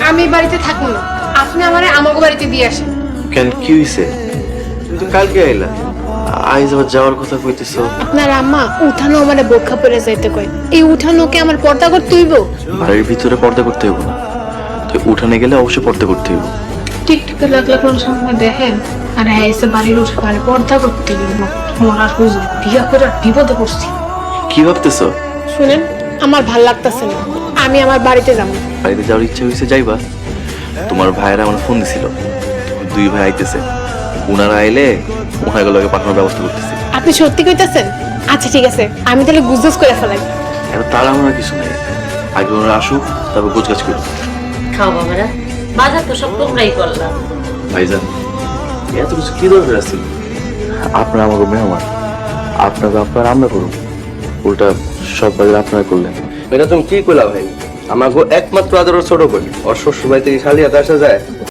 আমি বাড়িতে থাকবো না, আপনি আমারে আমাকে বাড়িতে দিয়ে আসেন। কেন, কি হইছে? তুমি তো কালকে আইলা, আইজ আবার যাওয়ার কথা কইতেছো। আপনার আম্মা উঠানো আমারে বোরখা পরে যাইতে কয়, এই উঠানোকে আমার পর্দা করতে হইব? বাড়ির ভিতরে পর্দা করতে হইব না, তো উঠানে গেলে অবশ্যই পর্দা করতে হইব। টিকটকে লাগলে কোন সময় দেখেন আর হ্যাঁ এসে বাড়ির উঠানে পর্দা করতে হইব। মরার হুজুর বিয়া করে বিপদে পড়ছি। কি ভাবতেছো? শুনেন, আমার ভাল লাগতেছে না, আমি আমার বাড়িতে যাবো। বাড়িতে যাওয়ার ইচ্ছা হয়েছে, যাইবা। তোমার ভাইয়েরা আমার ফোন দিছিল, দুই ভাই আইতেছে, উনারা আইলে ওনাগুলোকে পাঠানোর ব্যবস্থা করতেছি। আপনি সত্যি কইতাছেন? আচ্ছা ঠিক আছে, আমি তাহলে গুজগুজ করে ফেলাই। এত তাড়াহুড়া কিছু নেই, আগে ওনারা আসুক, তারপর গোছগাছ করুন। খাও বাবারা, বাজার তো সব তোমরাই করলাম। ভাইজান, এত কিছু কি দরকার আছে? আপনারা আমাকে মেহমান, আপনাকে আপনার আমরা করুন, উল্টা সব বাজার আপনারা করলেন। এটা তুমি কি কইলা ভাই? আমাকে একমাত্র আদরের ছোট কই, ওর শ্বশুর বাড়ি থেকে শালি হাতে আসা যায়?